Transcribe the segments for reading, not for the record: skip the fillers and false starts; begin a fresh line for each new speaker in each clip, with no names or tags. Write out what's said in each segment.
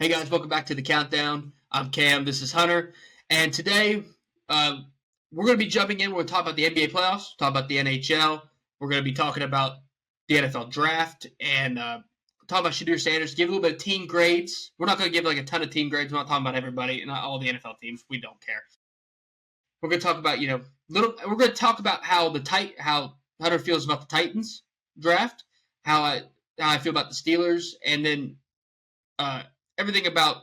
Hey guys, welcome back to the Countdown. I'm Cam, this is Hunter, and today we're going to be jumping in. We're going to talk about the NBA playoffs, talk about the NHL. We're going to be talking about the NFL draft and talk about Shadur Sanders, give a little bit of team grades. We're not going to give like a ton of team grades. We're not talking about everybody, not all the NFL teams. We don't care. We're going to talk about, we're going to talk about how Hunter feels about the Titans draft, how I feel about the Steelers, and then everything about,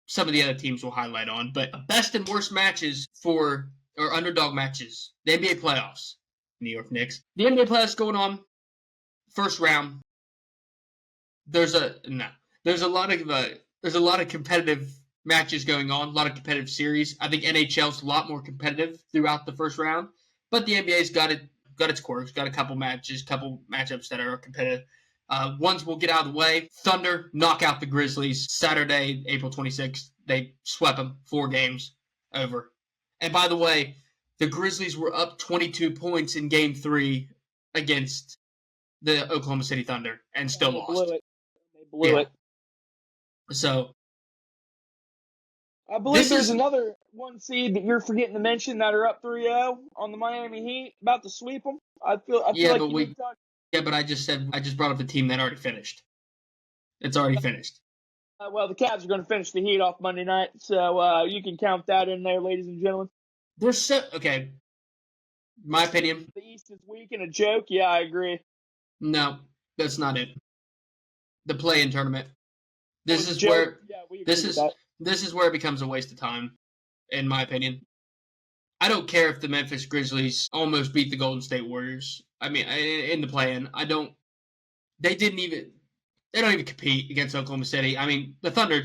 some of the other teams we'll highlight on. But best and worst matches or underdog matches. The NBA playoffs. New York Knicks. The NBA playoffs going on. First round. There's a lot of competitive matches going on. A lot of competitive series. I think NHL's a lot more competitive throughout the first round. But the NBA's got its quirks. Got a couple matchups that are competitive. Ones we'll get out of the way. Thunder knock out the Grizzlies Saturday, April 26th. They swept them 4 games over. And by the way, the Grizzlies were up 22 points in Game 3 against the Oklahoma City Thunder and still lost.
They blew it.
So
I believe there's another 1 seed that you're forgetting to mention that are up 3-0 on the Miami Heat, about to sweep them. I feel like
but I just brought up the team that already finished. It's already finished.
Well, the Cavs are going to finish the Heat off Monday night, so you can count that in there, ladies and gentlemen.
Okay. My opinion.
The East is weak and a joke. Yeah, I agree.
No, that's not it. The play-in tournament. This is where it becomes a waste of time, in my opinion. I don't care if the Memphis Grizzlies almost beat the Golden State Warriors. I mean, in the play-in, they don't even compete against Oklahoma City. I mean, the Thunder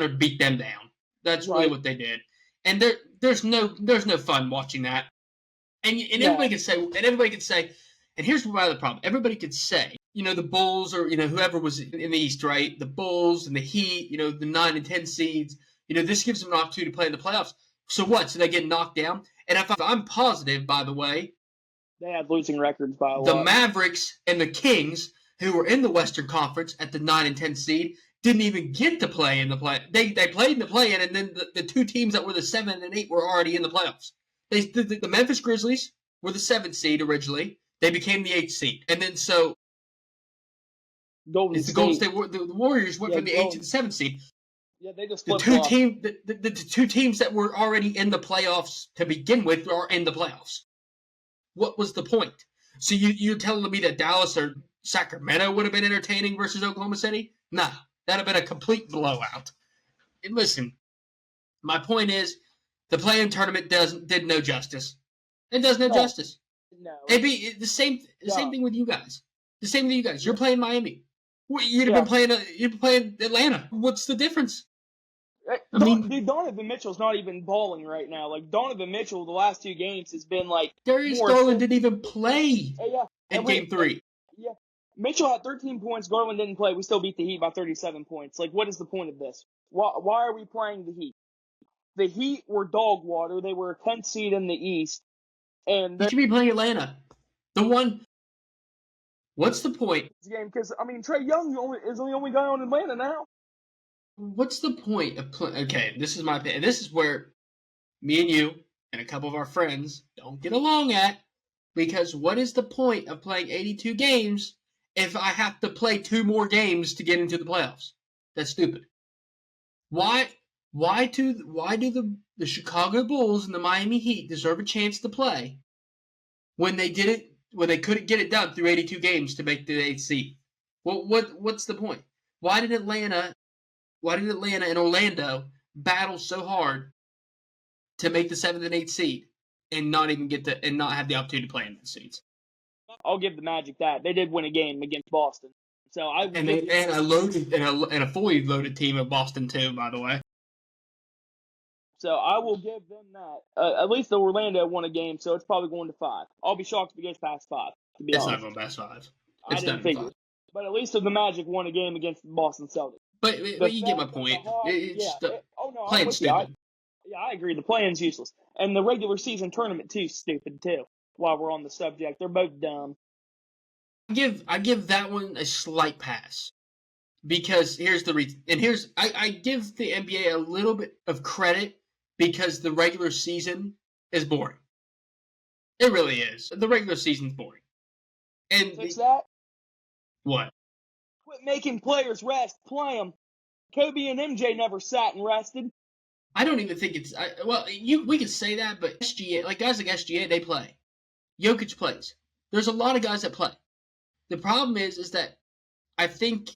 beat them down. That's really what they did. And there's no fun watching that. And everybody can say, and here's my other problem. Everybody could say, the Bulls or, whoever was in the East, right? The Bulls and the Heat, the 9 and 10 seeds, this gives them an opportunity to play in the playoffs. So what? So they get knocked down? And if I'm positive, by the way,
they had losing records by a lot.
The Mavericks and the Kings, who were in the Western Conference at the 9 and 10 seed, didn't even get to play in the play. They played in the play-in, and then the 2 teams that were the 7 and 8 were already in the playoffs. The Memphis Grizzlies were the 7th seed originally. They became the 8th seed, and then so the Golden State the Warriors went from the 8th to the 7th seed.
Yeah, they just
the two teams that were already in the playoffs to begin with are in the playoffs. What was the point? So you're telling me that Dallas or Sacramento would have been entertaining versus Oklahoma City? Nah, that'd have been a complete blowout. And listen, my point is, the play-in tournament did no justice. It does no justice.
No.
It'd be the same thing with you guys. The same with you guys. You're playing Miami. You'd have been playing Atlanta. What's the difference?
Donovan Mitchell's not even balling right now. Like, Donovan Mitchell, the last 2 games has been like...
Darius Garland didn't even play in Game 3.
Yeah. Mitchell had 13 points. Garland didn't play. We still beat the Heat by 37 points. Like, what is the point of this? Why are we playing the Heat? The Heat were dog water. They were a 10th seed in the East. And
you should be playing Atlanta. What's the point?
Because, Trae Young is the only guy on Atlanta now.
What's the point of playing? Okay, this is my opinion. This is where me and you and a couple of our friends don't get along at. Because what is the point of playing 82 games if I have to play 2 more games to get into the playoffs? That's stupid. Why do the Chicago Bulls and the Miami Heat deserve a chance to play when they couldn't get it done through 82 games to make the 8th seed? What's the point? Why did Atlanta and Orlando battle so hard to make the 7th and 8th seed and not have the opportunity to play in those seeds?
I'll give the Magic that. They did win a game against Boston. So
a fully loaded team of Boston too, by the way.
So I will give them that. At least the Orlando won a game, so it's probably going to 5. I'll be shocked if it goes past 5. To be honest,
it's not going past 5.
I didn't figure. But at least the Magic won a game against the Boston Celtics.
But you get my point. Playing stupid.
I agree. The play-in's useless. And the regular season tournament, too, stupid, too. While we're on the subject, they're both dumb.
I give that one a slight pass. Because here's the reason. And I give the NBA a little bit of credit because the regular season is boring. It really is. The regular season's boring. And
Fix that.
what?
Quit making players rest. Play them. Kobe and MJ never sat and rested.
I don't even think it's we could say that, but SGA, like guys like SGA, they play. Jokic plays. There's a lot of guys that play. The problem is that I think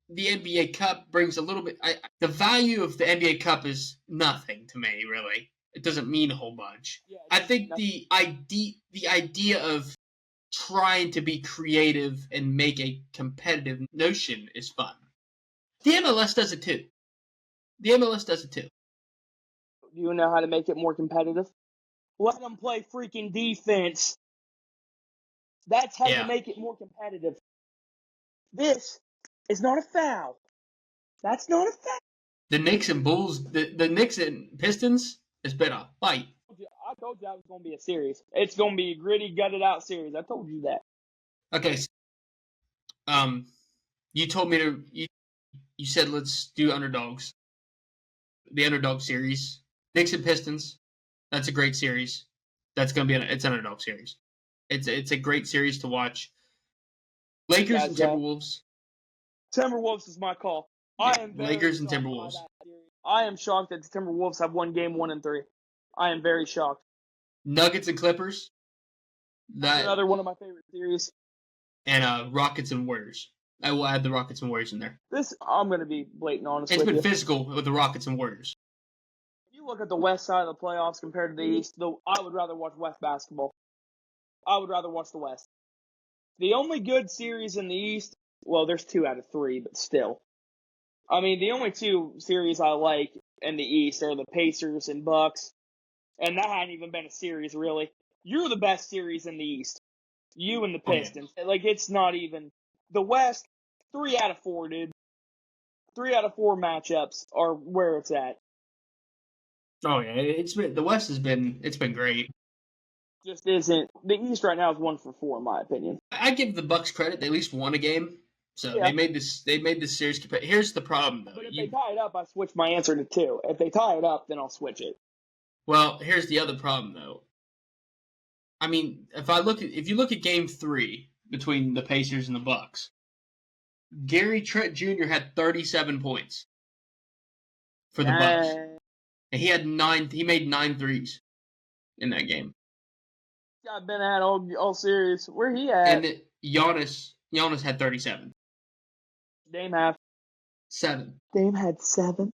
the NBA Cup brings a little bit. The value of the NBA Cup is nothing to me, really. It doesn't mean a whole bunch.
Yeah,
I think the idea of trying to be creative and make a competitive notion is fun. The MLS does it too. The MLS does it too.
Do you know how to make it more competitive? Let them play freaking defense. That's how you make it more competitive. This is not a foul. That's not a foul.
The Knicks and Bulls, the Knicks and Pistons has been a fight.
I told you that was going to be a series. It's going to be a gritty, gutted out series. I told you that.
Okay. You told me you said let's do underdogs. The underdog series. Knicks and Pistons. That's a great series. That's going to be it's an underdog series. It's a great series to watch. Lakers and Timberwolves.
Timberwolves is my call. I am
Lakers and Timberwolves.
I am shocked that the Timberwolves have won game 1 and 3. I am very shocked.
Nuggets and Clippers.
That's another one of my favorite series.
And Rockets and Warriors. I will add the Rockets and Warriors in there.
I'm going to be blatant honest
with you. It's been physical with the Rockets and Warriors.
If you look at the west side of the playoffs compared to the east, I would rather watch West basketball. I would rather watch the West. The only good series in the East, well, there's 2 out of 3, but still. I mean, the only 2 series I like in the East are the Pacers and Bucks. And that hadn't even been a series, really. You're the best series in the East. You and the Pistons. Oh, yeah. Like, it's not even. The West, 3 out of 4, dude. 3 out of 4 matchups are where it's at.
Oh, yeah. The West has been great.
Just isn't. The East right now is 1 for 4, in my opinion.
I give the Bucks credit. They at least won a game. So yeah. They made this series competitive. Here's the problem, though.
But if they tie it up, I switch my answer to 2. If they tie it up, then I'll switch it.
Well, here's the other problem, though. I mean, if you look at Game 3 between the Pacers and the Bucks, Gary Trent Jr. had 37 points for the Bucks, and he made 9 threes in that game.
I've been at all series. Where he at?
And Giannis had 37.
Dame had
7.
Dame had 7.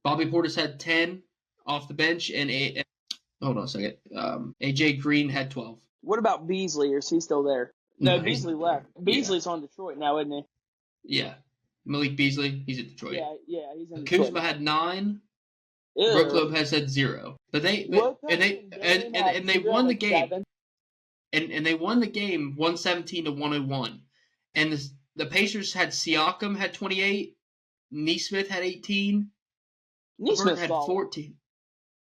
Bobby Portis had 10 off the bench, and hold on a second. AJ Green had 12.
What about Beasley? Or is he still there? No, Beasley left. Beasley's on Detroit now, isn't he?
Yeah, Malik Beasley. He's at Detroit.
Yeah, he's in
Detroit. Kuzma had 9. Ew. Brook Lopez had 0. But they won the game. 7. And they won the game 117-101. And the Pacers had Siakam had 28. Nesmith had 18.
Nesmith
had 14.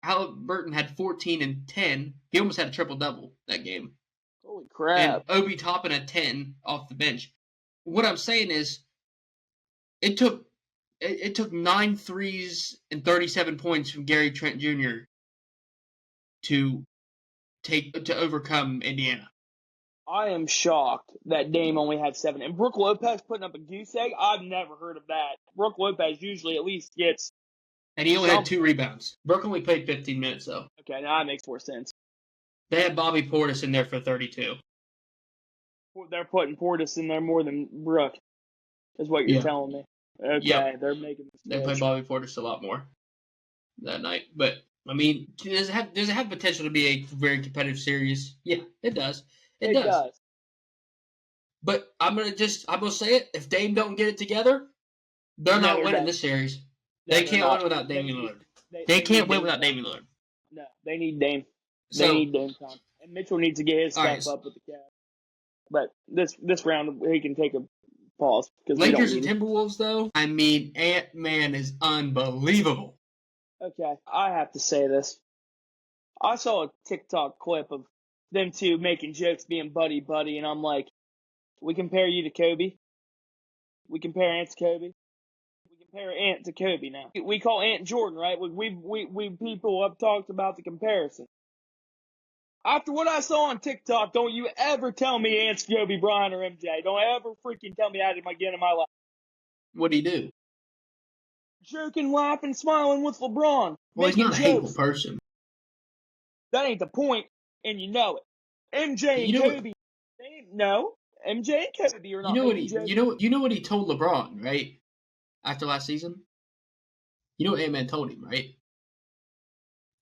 Halliburton had 14 and 10. He almost had a triple-double that game.
Holy crap.
And Obi Toppin had 10 off the bench. What I'm saying is it took 9 threes and 37 points from Gary Trent Jr. to overcome Indiana.
I am shocked that Dame only had 7. And Brook Lopez putting up a goose egg? I've never heard of that. Brook Lopez usually at least gets...
And he only had 2 rebounds. Brook only played 15 minutes, though.
Okay, now that makes more sense.
They had Bobby Portis in there for 32.
They're putting Portis in there more than Brook, is what you're telling me. Okay, they're making the switch.
They play Bobby Portis a lot more that night. But, I mean, does it have potential to be a very competitive series? Yeah, it does. It does. But I'm gonna say it. If Dame don't get it together, they're not winning this series. They can't win without Damian Lillard. They can't win without Damian Lillard.
No, they need Dame. They need Dame time. And Mitchell needs to get his stuff up with the Cavs. But this round, he can take a pause.
Lakers and Timberwolves, though, I mean, Ant-Man is unbelievable.
Okay, I have to say this. I saw a TikTok clip of them two making jokes being buddy-buddy, and I'm like, we compare you to Kobe? We compare Ant to Kobe? compare Ant to Kobe now. We call Ant Jordan, right? We people have talked about the comparison. After what I saw on TikTok, don't you ever tell me Ant's Kobe Bryant or MJ. Don't ever freaking tell me that again in my life.
What'd he do?
Joking, laughing, smiling with LeBron,
Well, he's
making
not a hateful
jokes.
person.
That ain't the point, and you know it. MJ
You
and
know what?
Kobe, no. MJ and Kobe are
You
not
know what
making
he?
jokes.
You know what he told LeBron, right? After last season, you know what Ant-Man told him, right?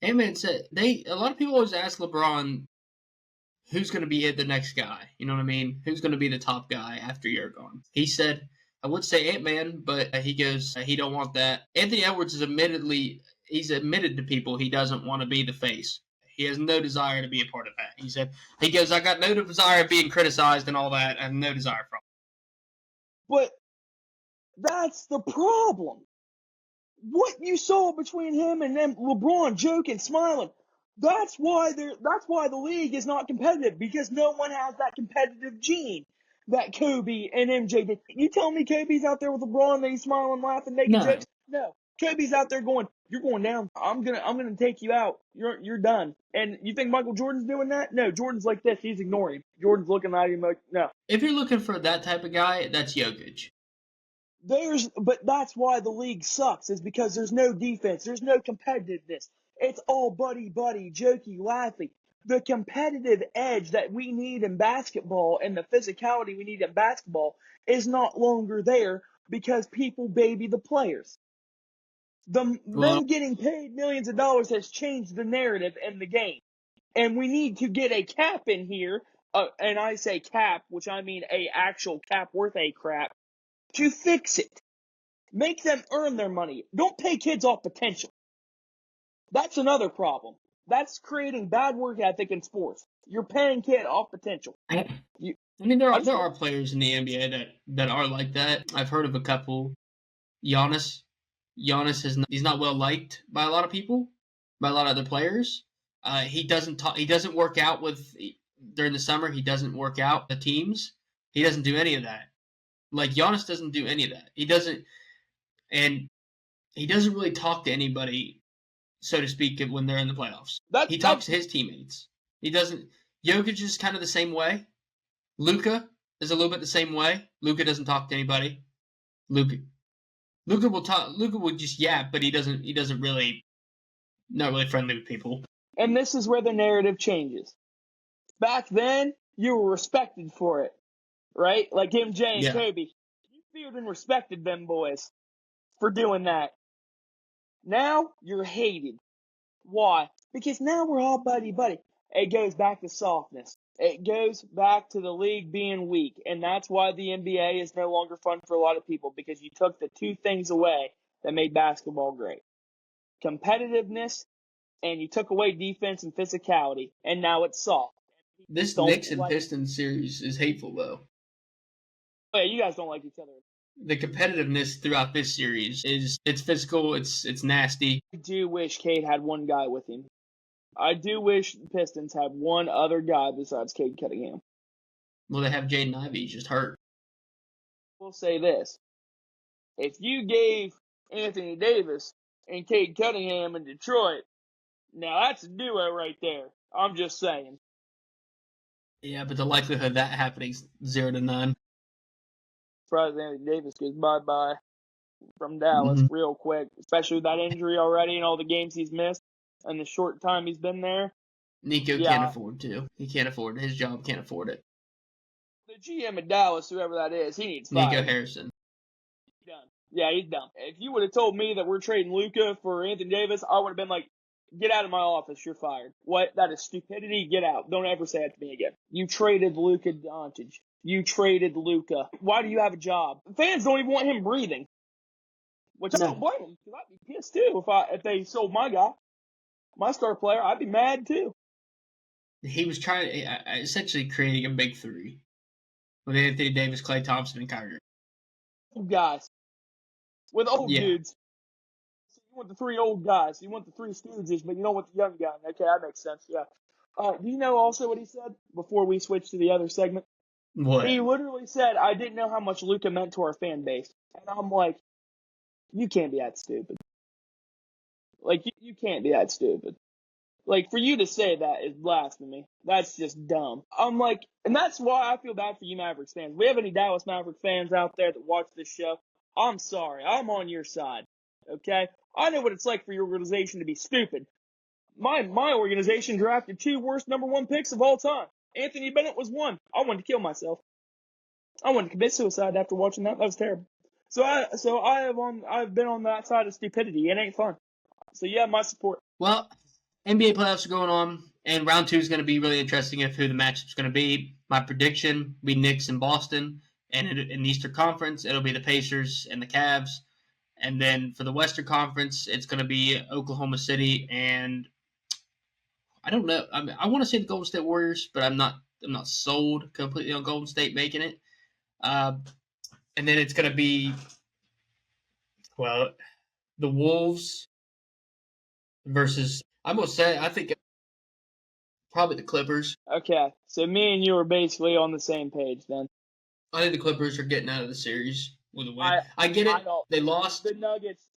Ant-Man said a lot of people always ask LeBron who's going to be the next guy. You know what I mean? Who's going to be the top guy after you're gone? He said, I would say Ant-Man, but he goes, he don't want that. Anthony Edwards is he's admitted to people he doesn't want to be the face. He has no desire to be a part of that. He goes, I got no desire of being criticized and all that. I have no desire from it.
But that's the problem. What you saw between him and them, LeBron joking, smiling, that's why the league is not competitive, because no one has that competitive gene that Kobe and MJ did. You tell me Kobe's out there with LeBron and he's smiling, laughing, making
No.
jokes? No. Kobe's out there going, you're going down. I'm gonna take you out. You're done. And you think Michael Jordan's doing that? No, Jordan's like this. He's ignoring him. Jordan's looking at him like, no.
If you're looking for that type of guy, that's Jokic.
But that's why the league sucks, is because there's no defense, there's no competitiveness. It's all buddy, jokey, laughing. The competitive edge that we need in basketball and the physicality we need in basketball is not longer there because people baby the players.
Well,
Them getting paid millions of dollars has changed the narrative in the game. And we need to get a cap in here, and I say cap, which I mean a actual cap worth a crap, to fix it. Make them earn their money. Don't pay kids off potential. That's another problem. That's creating bad work ethic in sports. You're paying kid off potential.
I
You,
mean, there
I
are
just
there are players in the NBA that are like that. I've heard of a couple. Giannis, he's not well liked by a lot of people, by a lot of other players. He doesn't talk. He doesn't work out during the summer. He doesn't work out the teams. He doesn't do any of that. Like Giannis doesn't do any of that. And he doesn't really talk to anybody, so to speak, when they're in the playoffs. He talks to his teammates. He doesn't. Jokic is kind of the same way. Luka is a little bit the same way. Luka doesn't talk to anybody. Luka will talk. Luka will just yap, but he doesn't. He doesn't really. Not really friendly with people.
And this is where the narrative changes. Back then, you were respected for it, right? Like MJ and
Yeah.
Kobe. You feared and respected them boys for doing that. Now, you're hated. Why? Because now we're all buddy. It goes back to softness. It goes back to the league being weak. And that's why the NBA is no longer fun for a lot of people, because you took the two things away that made basketball great. Competitiveness, and you took away defense and physicality, and now it's soft.
This Knicks and Pistons series is hateful, though.
Oh, yeah, you guys don't like each other.
The competitiveness throughout this series it's physical, it's nasty.
I do wish Cade had one guy with him. I do wish the Pistons had one other guy besides Cade Cunningham.
Well, they have Jaden Ivey just hurt.
We'll say this. If you gave Anthony Davis and Cade Cunningham in Detroit, now that's a duo right there. I'm just saying.
Yeah, but the likelihood of that happening is 0 to none.
Surprised Anthony Davis goes bye-bye from Dallas real quick, especially with that injury already and all the games he's missed and the short time he's been there.
Nico can't afford to. He can't afford it. His job can't afford it.
The GM of Dallas, whoever that is, he needs
fired.
Nico
Harrison.
He's done. Yeah, he's done. If you would have told me that we're trading Luka for Anthony Davis, I would have been like, get out of my office. You're fired. What? That is stupidity. Get out. Don't ever say that to me again. You traded Luka Doncic. You traded Luka. Why do you have a job? Fans don't even want him breathing. Which I don't blame him, because I'd be pissed too if they sold my guy, my star player. I'd be mad too.
He was trying essentially creating a big three with Anthony Davis, Klay Thompson, and Kyrie.
Old guys with old dudes. So you want the three old guys. You want the three stooges, but you don't want the young guy. Okay, that makes sense. Yeah. Do you know also what he said before we switch to the other segment?
What?
He literally said, I didn't know how much Luka meant to our fan base. And I'm like, You can't be that stupid. Like, you can't be that stupid. Like, for you to say that is blasphemy. That's just dumb. I'm like, and that's why I feel bad for you Mavericks fans. We have any Dallas Maverick fans out there that watch this show? I'm sorry. I'm on your side. Okay? I know what it's like for your organization to be stupid. My organization drafted 2 worst number 1 picks of all time. Anthony Bennett was 1. I wanted to kill myself. I wanted to commit suicide after watching that. That was terrible. I've been on that side of stupidity. It ain't fun. So yeah, my support.
Well, NBA playoffs are going on, and round 2 is going to be really interesting of who the matchup's going to be. My prediction will be Knicks and Boston, and in the Eastern Conference, it'll be the Pacers and the Cavs. And then for the Western Conference, it's going to be Oklahoma City and I don't know. I want to say the Golden State Warriors, but I'm not sold completely on Golden State making it. And then it's going to be the Wolves versus I'm going to say I think probably the Clippers.
Okay, so me and you are basically on the same page then.
I think the Clippers are getting out of the series with a win. I get it. They lost.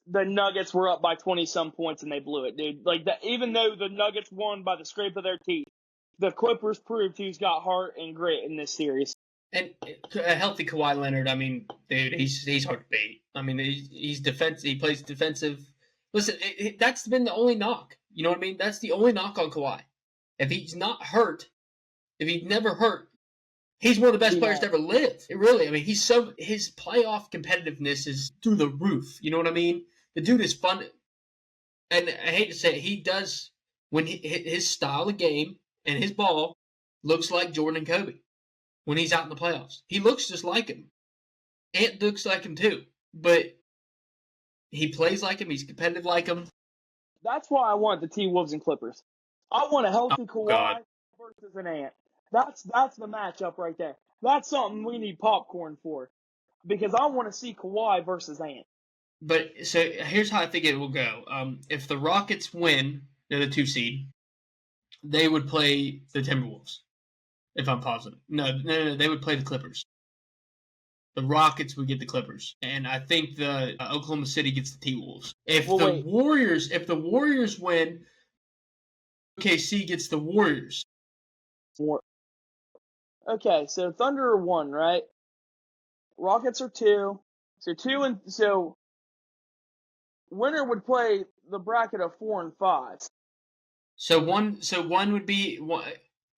The Nuggets were up by 20-some points and they blew it, dude. Like that, even though the Nuggets won by the scrape of their teeth, the Clippers proved who's got heart and grit in this series.
And a healthy Kawhi Leonard, I mean, dude, he's hard to beat. I mean, he's defensive. He plays defensive. Listen, that's been the only knock. You know what I mean? That's the only knock on Kawhi. If he's not hurt, if he's never hurt, he's one of the best players to ever live. Really, I mean, his playoff competitiveness is through the roof. You know what I mean? The dude is fun, and I hate to say it, he does when his style of game and his ball looks like Jordan and Kobe when he's out in the playoffs. He looks just like him. Ant looks like him too, but he plays like him. He's competitive like him.
That's why I want the T-Wolves and Clippers. I want a healthy Kawhi versus an Ant. That's the matchup right there. That's something we need popcorn for, because I want to see Kawhi versus Ant.
But so here's how I think it will go. If the Rockets win, they're the 2 seed. They would play the Timberwolves. If I'm positive, no, they would play the Clippers. The Rockets would get the Clippers, and I think the Oklahoma City gets the T-Wolves. If the Warriors win, OKC gets the Warriors.
Okay, so Thunder are 1, right? Rockets are 2. So winner would play the bracket of 4 and 5.
So one would be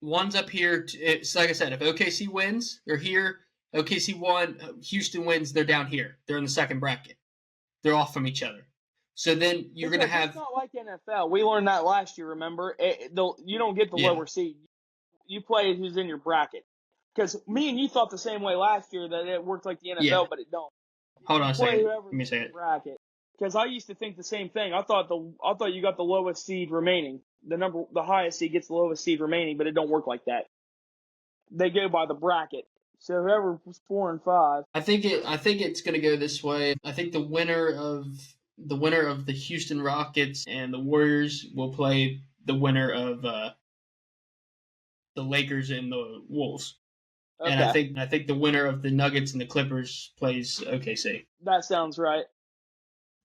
one's up here. It's like I said, if OKC wins, they're here. OKC won. Houston wins. They're down here. They're in the second bracket. They're off from each other. So then you're going to have.
It's not like NFL. We learned that last year. Remember, you don't get the lower seed. You play who's in your bracket. Because me and you thought the same way last year that it worked like the NFL, but it don't.
Hold on a second. Let me say it.
Bracket. Because I used to think the same thing. I thought you got the lowest seed remaining. The highest seed gets the lowest seed remaining, but it don't work like that. They go by the bracket. So whoever was 4 and 5.
I think it's going to go this way. I think the winner of the Houston Rockets and the Warriors will play the winner of the Lakers and the Wolves. Okay. And I think the winner of the Nuggets and the Clippers plays OKC.
That sounds right.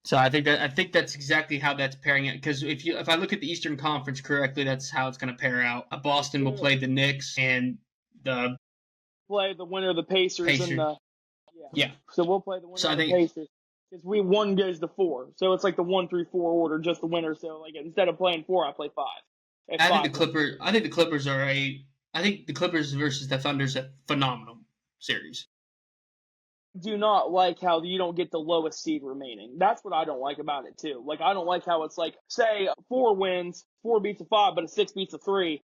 So I think that's exactly how that's pairing it. Because if I look at the Eastern Conference correctly, that's how it's going to pair out. Boston will play the Knicks and the
winner of the Pacers. And the
yeah.
So we'll play the winner of the Pacers. Because one goes to 4, so it's like the 1 through 4 order, just the winner. So like instead of playing 4, I play 5.
I think the Clippers versus the Thunder is a phenomenal series.
Do not like how you don't get the lowest seed remaining. That's what I don't like about it too. Like I don't like how it's like, say 4 wins, 4 beats a 5, but a 6 beats a 3.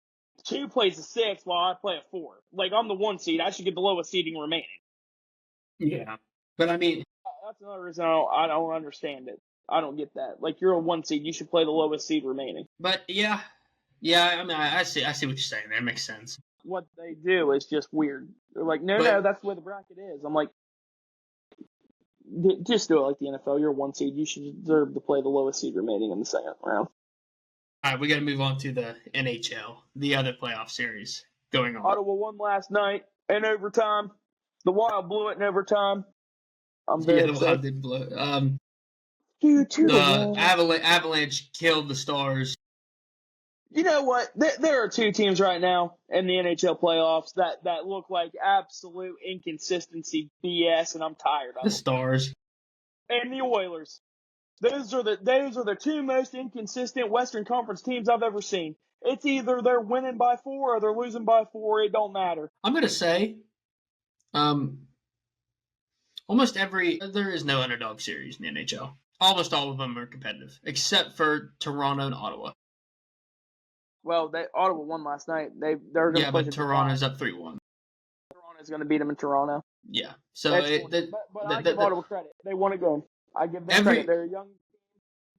2 plays a 6 while I play a 4. Like I'm the 1 seed, I should get the lowest seeding remaining.
Yeah, but I mean,
that's another reason I don't understand it. I don't get that. Like you're a 1 seed, you should play the lowest seed remaining.
But yeah. I mean, I see what you're saying. That makes sense.
What they do is just weird. They're like, no, that's the way the bracket is. I'm like, just do it like the NFL. You're a 1 seed. You should deserve to play the lowest seed remaining in the second round.
All right, we got to move on to the NHL, the other playoff series going on.
Ottawa won last night in overtime. The Wild blew it in overtime. I'm very upset.
The Wild did blow it. The Avalanche killed the Stars.
You know what? There are two teams right now in the NHL playoffs that look like absolute inconsistency BS, and I'm tired of
The
them.
Stars.
And the Oilers. Those are the two most inconsistent Western Conference teams I've ever seen. It's either they're winning by 4 or they're losing by 4. It don't matter.
I'm going to say, almost there is no underdog series in the NHL. Almost all of them are competitive, except for Toronto and Ottawa.
Well, Ottawa won last night. They're going to play.
But Toronto's up 3-1.
Toronto's going to beat them in Toronto.
Yeah, so
but I give Ottawa credit. They won a game. I give them credit. They're a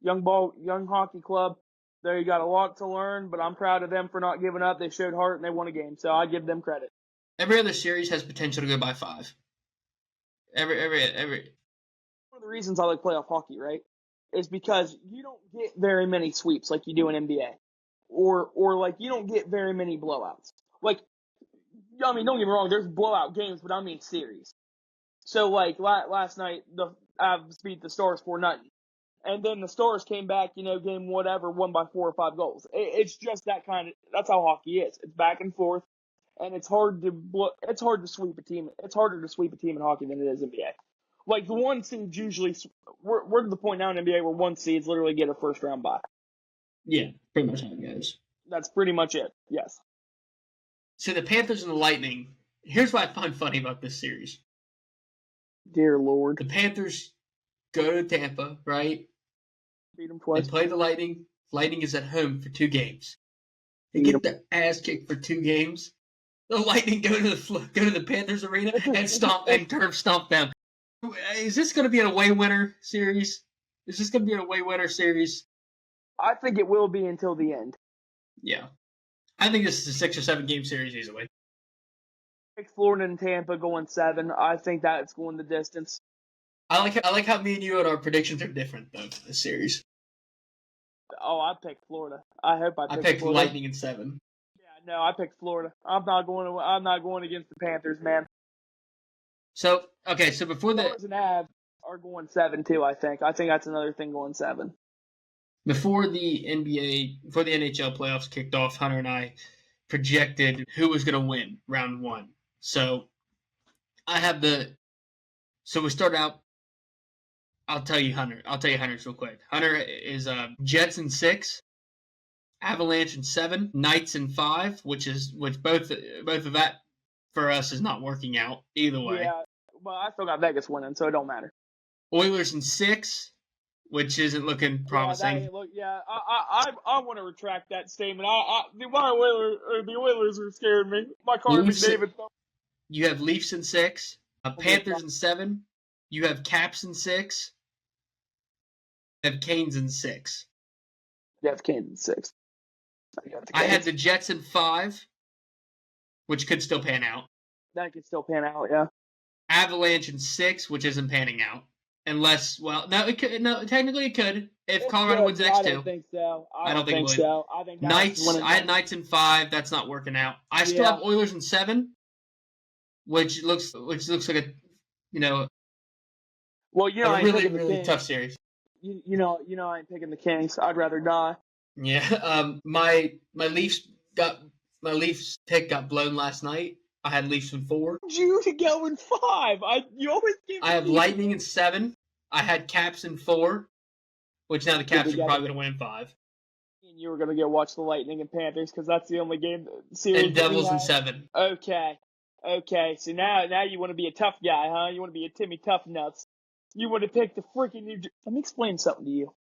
young hockey club. They got a lot to learn, but I'm proud of them for not giving up. They showed heart and they won a game, so I give them credit.
Every other series has potential to go by 5. Every.
One of the reasons I like playoff hockey, right, is because you don't get very many sweeps like you do in NBA, or like you don't get very many blowouts. Like, I mean, don't get me wrong, there's blowout games, but I mean series. So like last night, the Avs beat the Stars 4-0. And then the Stars came back, game whatever, won by 4 or 5 goals. It's just that's how hockey is. It's back and forth, and it's hard to sweep a team. It's harder to sweep a team in hockey than it is in NBA. Like the 1 seeds usually, we're to the point now in NBA where 1 seeds literally get a first round bye.
Yeah, pretty much how it goes.
That's pretty much it. Yes.
So the Panthers and the Lightning. Here's what I find funny about this series.
Dear Lord.
The Panthers go to Tampa, right?
Beat them twice.
They play the Lightning. Lightning is at home for 2 games. They get their ass kicked for 2 games. The Lightning go to the Panthers arena and turf stomp them. Is this going to be an away winner series?
I think it will be until the end.
Yeah, I think this is a 6 or 7 game series easily.
Florida and Tampa going 7. I think that's going the distance.
I like how me and you and our predictions are different though for this series.
Oh, I picked Florida. I hope I picked
Florida. Lightning in 7.
Yeah, no, I picked Florida. I'm not going against the Panthers, man.
So before the
Stars and Avs are going 7 too. I think that's another thing going 7.
Before the NHL playoffs kicked off, Hunter and I projected who was going to win round 1. So we start out. I'll tell you Hunter's real quick. Hunter is Jets in 6, Avalanche in 7, Knights in 5, which both of that for us is not working out either way.
Yeah, well, I still got Vegas winning, so it don't matter.
Oilers in 6, which isn't looking promising.
I want to retract that statement. The Oilers are scaring me. My Connor McDavid.
You have Leafs in 6, Panthers in 7. You have Caps in 6. You have Canes in 6.
You have Canes in 6.
I had the Jets in 5, which could still pan out.
That could still pan out, yeah.
Avalanche in 6, which isn't panning out. Unless, technically it could. If Colorado wins the next 2.
I don't think so.
I don't think
so. I think
Knights, I had Knights in 5. That's not working out. I still have Oilers in 7, which looks like a,
well,
a really tough series.
You know, I ain't picking the Kings. I'd rather die.
Yeah. My Leafs pick got blown last night. I had Leafs in 4.
You to go in 5. You always give.
I have Lightning in 7. I had Caps in 4, which now the Caps are probably going to win in 5.
And you were going to go watch the Lightning and Panthers because that's the only game series.
And Devils in 7.
Okay. So now you want to be a tough guy, huh? You want to be a Timmy Tough Nuts. You want to pick the freaking New Jersey. Let me explain something to you.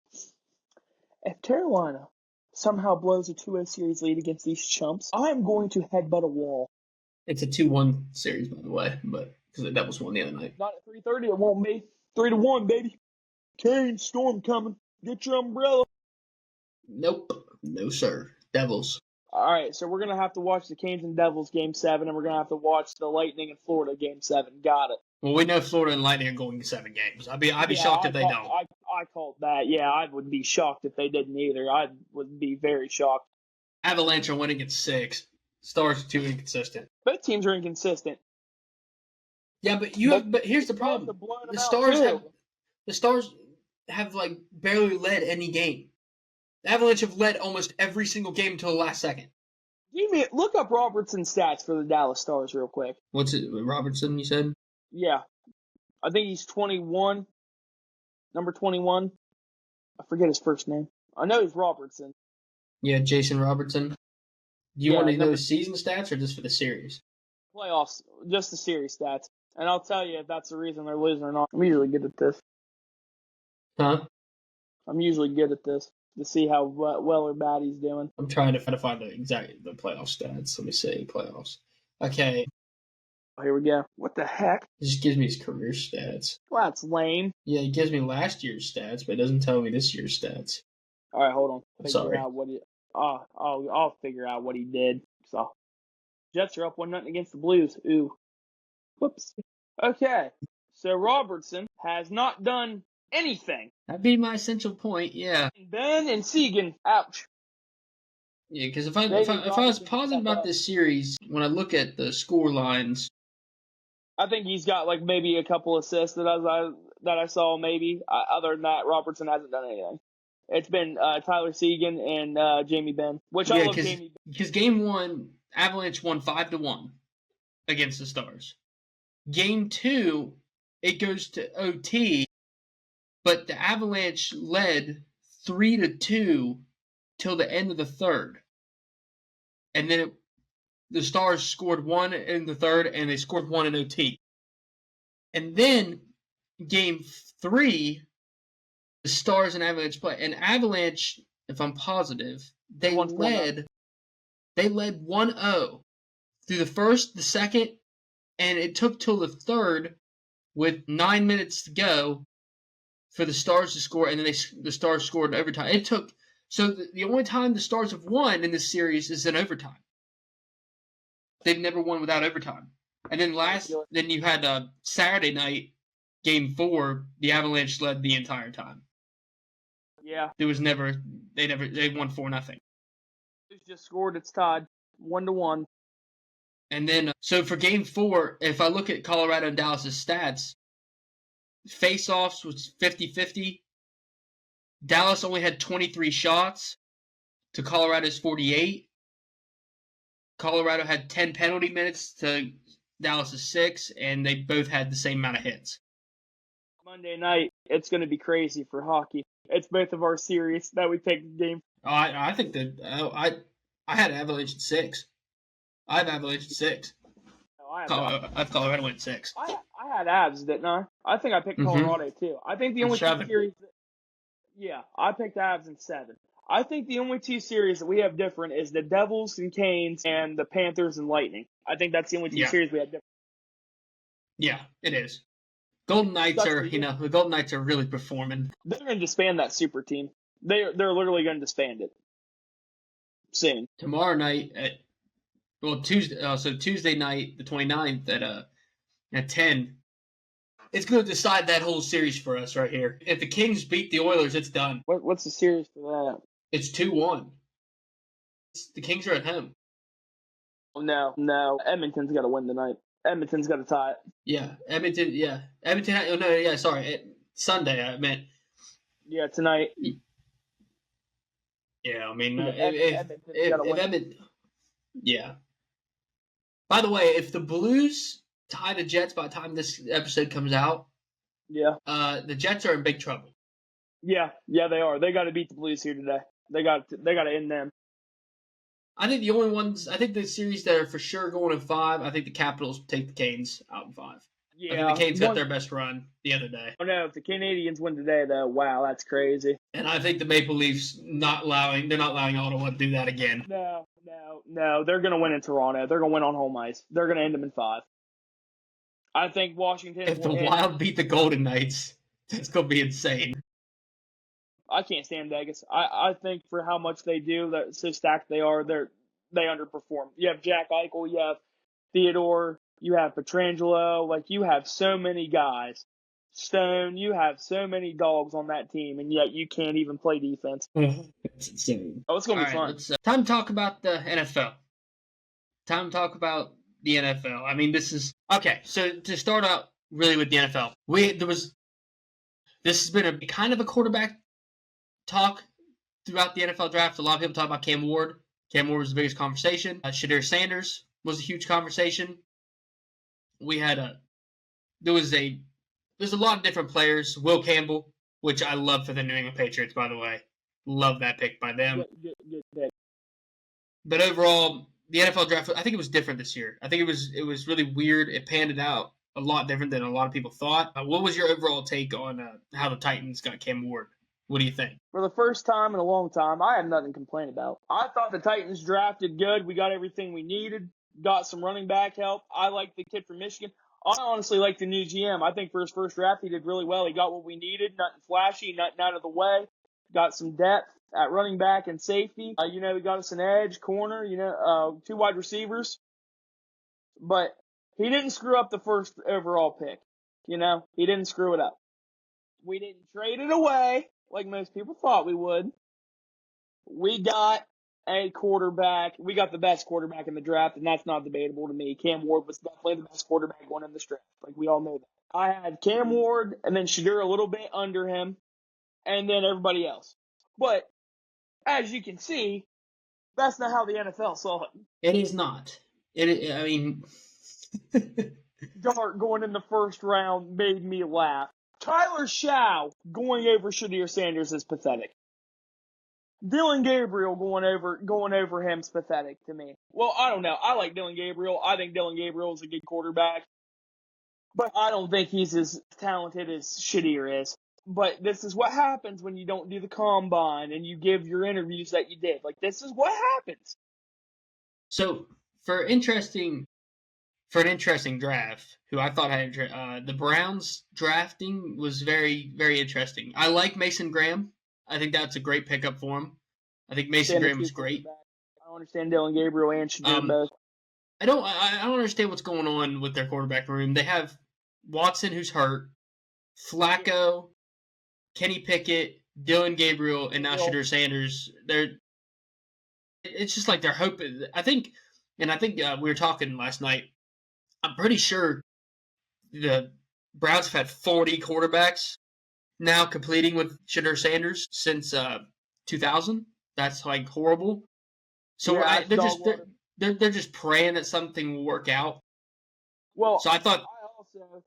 If Carolina somehow blows a 2-0 series lead against these chumps, I'm going to headbutt a wall.
It's a 2-1 series, by the way, but because the Devils won the other night.
Not at 3:30, it won't be. 3-1, baby. Kane, storm coming. Get your umbrella.
Nope. No, sir. Devils.
All right, so we're going to have to watch the Canes and Devils Game 7, and we're going to have to watch the Lightning and Florida Game 7. Got it.
Well, we know Florida and Lightning are going to 7 games. I'd be shocked if they don't.
I called that. Yeah, I would be shocked if they didn't either. I would be very shocked.
Avalanche are winning at 6. Stars are too inconsistent.
Both teams are inconsistent.
Yeah, but here's the problem. The Stars have like barely led any game. The Avalanche have led almost every single game until the last second.
Look up Robertson's stats for the Dallas Stars real quick.
What's it, Robertson? You said?
Yeah, I think he's 21, number 21. I forget his first name. I know he's Robertson.
Yeah, Jason Robertson. Do you
Yeah,
want to know his season stats or just for the series?
Playoffs, just the series stats. And I'll tell you if that's the reason they're losing or not. I'm usually good at this.
Huh?
I'm usually good at this to see how well or bad he's doing.
I'm trying to find the playoff stats. Let me see playoffs. Okay,
Here we go. What the heck?
it just gives me his career stats.
Well, that's lame.
Yeah, it gives me last year's stats, but it doesn't tell me this year's stats.
All right, hold on.
I'm sorry.
Out what he. I'll figure out what he did. So, Jets are up 1-0 against the Blues. Ooh. Whoops. Okay. So Robertson has not done anything.
That'd be my essential point. Yeah.
Ben and Seguin, ouch.
Yeah, because if I was positive about this series, when I look at the score lines,
I think he's got like maybe a couple assists that I saw maybe. Other than that, Robertson hasn't done anything. It's been Tyler Seguin and Jamie Benn, which I love Jamie Benn.
Because game 1, Avalanche won 5-1 against the Stars. Game 2, it goes to OT, but the Avalanche led 3-2 till the end of the third. And then the Stars scored 1 in the third, and they scored 1 in OT. And then game 3, the Stars and Avalanche play. And Avalanche, if I'm positive, they led 1-0 through the first, the second, and it took till the third with 9 minutes to go for the Stars to score, and then the Stars scored in overtime. It took the only time the Stars have won in this series is in overtime. They've never won without overtime. And then you had Saturday night, game 4, the Avalanche led the entire time.
Yeah.
They won 4-0.
It's just scored. It's tied 1-1.
And then, so for game 4, if I look at Colorado and Dallas' stats, face-offs was 50-50. Dallas only had 23 shots to Colorado's 48. Colorado had 10 penalty minutes to Dallas' 6, and they both had the same amount of hits.
Monday night, it's going to be crazy for hockey. It's both of our series that we picked game.
I think that I had Avalanche at 6. I have Avalanche at 6.
No, I
have Colorado at 6.
I had Avs, didn't I? I think I picked Colorado too. I think the only two series. Yeah, I picked Avs in 7. I think the only two series that we have different is the Devils and Canes and the Panthers and Lightning. I think that's the only two series we have different.
Yeah, it is. Golden Knights the Golden Knights are really performing.
They're going to disband that super team. They're literally going to disband it soon.
Tomorrow night Tuesday night, the 29th at 10. It's going to decide that whole series for us right here. If the Kings beat the Oilers, it's done.
What's the series for that?
It's 2-1. The Kings are at home.
No. Edmonton's got to win tonight. Edmonton's got to tie it.
Yeah, Edmonton. Yeah, Edmonton. Sorry, Sunday. I meant.
Yeah, tonight.
Yeah, I mean, if Edmonton. Yeah. By the way, if the Blues tie the Jets by the time this episode comes out, the Jets are in big trouble.
Yeah, they are. They got to beat the Blues here today. They got to end them.
I think the series that are for sure going in 5, I think the Capitals take the Canes out in 5. Yeah, I think the Canes got their best run the other day.
Oh no, if the Canadiens win today, though, wow, that's crazy.
And I think the Maple Leafs they're not allowing Ottawa to do that again.
No, they're going to win in Toronto. They're going to win on home ice. They're going to end them in 5. I think Washington.
If the Wild beat the Golden Knights, that's going to be insane.
I can't stand Vegas. I think for how much they do, that so stacked they are, they underperform. You have Jack Eichel, you have Theodore, you have Pietrangelo, like you have so many guys. Stone, you have so many dogs on that team, and yet you can't even play defense.
It's insane.
Oh, it's going to be fun.
Time to talk about the NFL. Time to talk about the NFL. I mean, this is... Okay, so to start out really with the NFL, This has been a kind of a quarterback talk throughout the NFL draft. A lot of people talk about Cam Ward. Cam Ward was the biggest conversation. Shadir Sanders was a huge conversation. There's a lot of different players. Will Campbell, which I love for the New England Patriots, by the way. Love that pick by them.
Good pick.
But overall, the NFL draft, I think it was different this year. I think it was really weird. It panned out a lot different than a lot of people thought. What was your overall take on how the Titans got Cam Ward? What do you think?
For the first time in a long time, I have nothing to complain about. I thought the Titans drafted good. We got everything we needed. Got some running back help. I like the kid from Michigan. I honestly like the new GM. I think for his first draft, he did really well. He got what we needed. Nothing flashy, nothing out of the way. Got some depth at running back and safety. He got us an edge, corner, 2 wide receivers. But he didn't screw up the first overall pick. He didn't screw it up. We didn't trade it away like most people thought we would. We got a quarterback. We got the best quarterback in the draft, and that's not debatable to me. Cam Ward was definitely the best quarterback going in this draft. Like, we all know that. I had Cam Ward and then Shadir a little bit under him, and then everybody else. But as you can see, that's not how the NFL saw it.
It is not.
Dart going in the first round made me laugh. Tyler Shaw going over Shadir Sanders is pathetic. Dylan Gabriel going over him is pathetic to me. Well, I don't know. I like Dylan Gabriel. I think Dylan Gabriel is a good quarterback. But I don't think he's as talented as Shadir is. But this is what happens when you don't do the combine and you give your interviews that you did. Like, this is what happens.
So, for an interesting draft, who I thought had the Browns drafting was very, very interesting. I like Mason Graham. I think that's a great pickup for him. I think Mason Graham was great.
I don't understand Dylan Gabriel and Shadir both.
I don't understand what's going on with their quarterback room. They have Watson, who's hurt, Flacco, Kenny Pickett, Dylan Gabriel, and now Shadir Sanders. It's just like they're hoping. I think we were talking last night. I'm pretty sure the Browns have had 40 quarterbacks now completing with Shadir Sanders since 2000. That's like horrible. So
yeah,
they're just praying that something will work out.
Well,
so I
also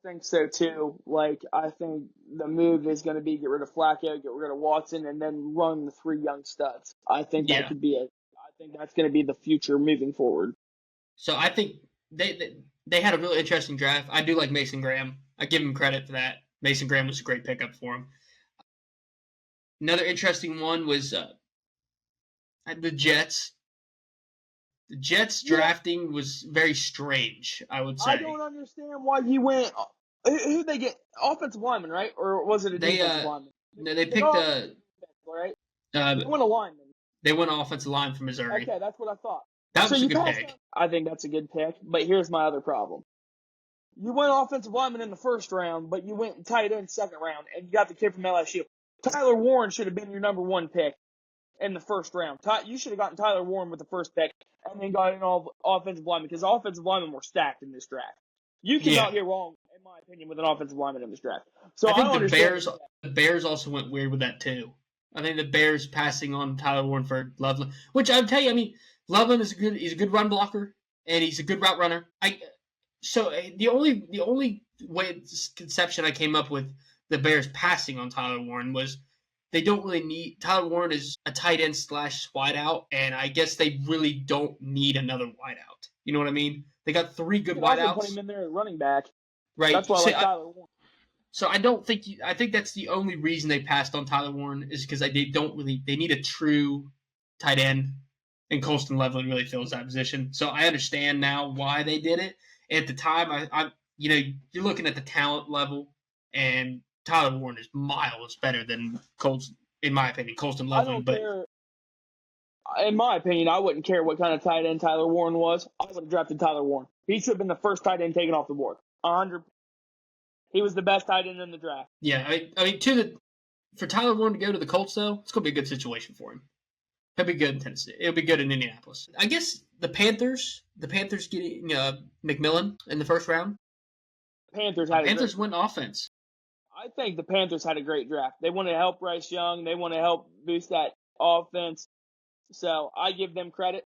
think so too. Like, I think the move is going to be get rid of Flacco, get rid of Watson, and then run the 3 young studs. I think that could be it. I think that's going to be the future moving forward.
So I think they had a really interesting draft. I do like Mason Graham. I give him credit for that. Mason Graham was a great pickup for him. Another interesting one was the Jets. The Jets drafting was very strange, I would say.
I don't understand why he went. Who'd they get? Offensive lineman, right? Or was it a defensive lineman?
No, they picked
right? They went a lineman.
They went offensive line from Missouri.
Okay, that's what I thought.
That was a good pick.
I think that's a good pick, but here's my other problem. You went offensive lineman in the first round, but you went tight end second round, and you got the kid from LSU. Tyler Warren should have been your number 1 pick in the first round. You should have gotten Tyler Warren with the first pick, and then got in all offensive linemen, because offensive linemen were stacked in this draft. You cannot get wrong, in my opinion, with an offensive lineman in this draft. So
I think the Bears also went weird with that too. I think the Bears passing on Tyler Warren for Loveland, which I would tell you, Loveland is he's a good run blocker, and he's a good route runner. So the only conception I came up with the Bears passing on Tyler Warren was they don't really need – Tyler Warren is a tight end / wideout, and I guess they really don't need another wideout. You know what I mean? They got 3 good wideouts.
Put him in there at running back.
Right.
That's why I like Tyler Warren.
So I think that's the only reason they passed on Tyler Warren is because they need a true tight end, and Colston Loveland really fills that position. So I understand now why they did it. At the time, you're looking at the talent level, and Tyler Warren is miles better than Colston, in my opinion, Colston Loveland.
In my opinion, I wouldn't care what kind of tight end Tyler Warren was. I would have drafted Tyler Warren. He should have been the first tight end taken off the board. 100. He was the best tight end in the draft.
Yeah, for Tyler Warren to go to the Colts, though, it's going to be a good situation for him. He'll be good in Tennessee. It'll be good in Indianapolis. I guess the Panthers getting McMillan in the first round.
Panthers
went offense.
I think the Panthers had a great draft. They want to help Bryce Young. They want to help boost that offense. So I give them credit.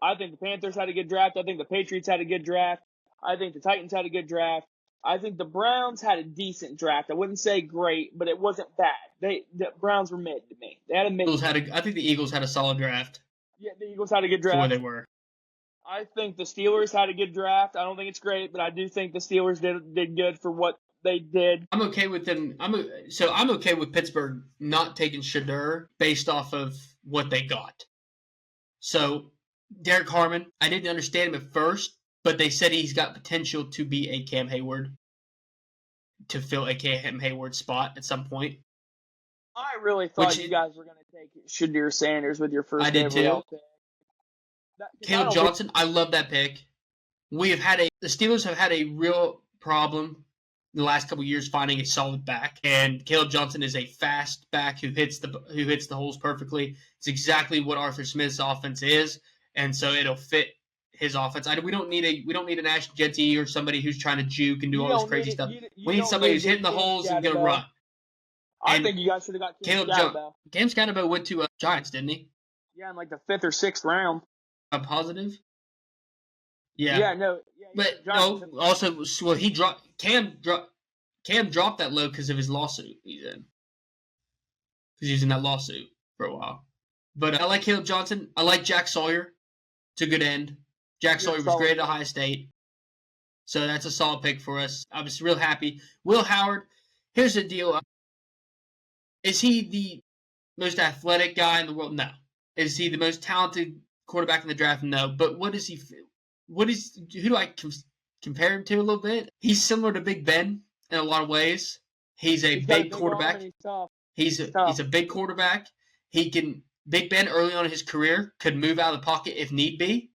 I think the Panthers had a good draft. I think the Patriots had a good draft. I think the Titans had a good draft. I think the Browns had a decent draft. I wouldn't say great, but it wasn't bad. The Browns were mid to me. They had a mid.
I think the Eagles had a solid draft.
Yeah, the Eagles had a good
For
draft.
where they were.
I think the Steelers had a good draft. I don't think it's great, but I do think the Steelers did good for what they did.
I'm okay with them. I'm okay with Pittsburgh not taking Shedeur based off of what they got. So Derek Harmon, I didn't understand him at first, but they said he's got potential to be a Cam Hayward, to fill a Cam Hayward spot at some point.
I really thought you guys were going to take Shadir Sanders with your first overall pick.
Caleb Johnson, I love that pick. The Steelers have had a real problem in the last couple of years finding a solid back, and Caleb Johnson is a fast back who hits the holes perfectly. It's exactly what Arthur Smith's offense is, and so it'll fit his offense. We don't need an Ashton Jeanty or somebody who's trying to juke and do all this crazy stuff. We need somebody who's hitting the holes and going to run.
I think you guys should have got Cam Scatterbo.
Cam Scatterbo went to Giants, didn't he?
Yeah, in like the 5th or 6th round.
A positive? Yeah.
Yeah, no. Yeah,
but no, also, well, Cam dropped that low because of his lawsuit he's in. Because he was in that lawsuit for a while. But I like Caleb Johnson. I like Jack Sawyer. It's a good end. Jack Sawyer was great at Ohio State. So that's a solid pick for us. I was real happy. Will Howard, here's the deal. Is he the most athletic guy in the world? No. Is he the most talented quarterback in the draft? No. But who do I compare him to a little bit? He's similar to Big Ben in a lot of ways. He's a big quarterback. He's a big quarterback. Big Ben early on in his career could move out of the pocket if need be.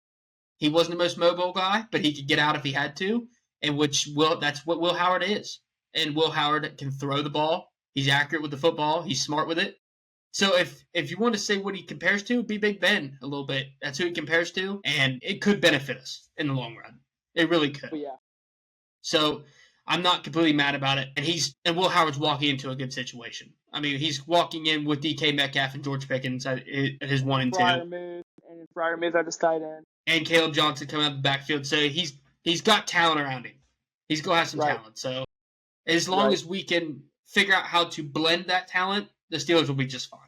He wasn't the most mobile guy, but he could get out if he had to, that's what Will Howard is. And Will Howard can throw the ball. He's accurate with the football. He's smart with it. So if you want to say what he compares to, it'd be Big Ben a little bit. That's who he compares to, and it could benefit us in the long run. It really could.
Yeah.
So I'm not completely mad about it. And Will Howard's walking into a good situation. I mean, he's walking in with DK Metcalf and George Pickens at his 1 and 2.
Freiermuth at his tight end.
And Caleb Johnson coming out of the backfield. So he's got talent around him. He's going to have some talent. So as long as we can figure out how to blend that talent, the Steelers will be just fine.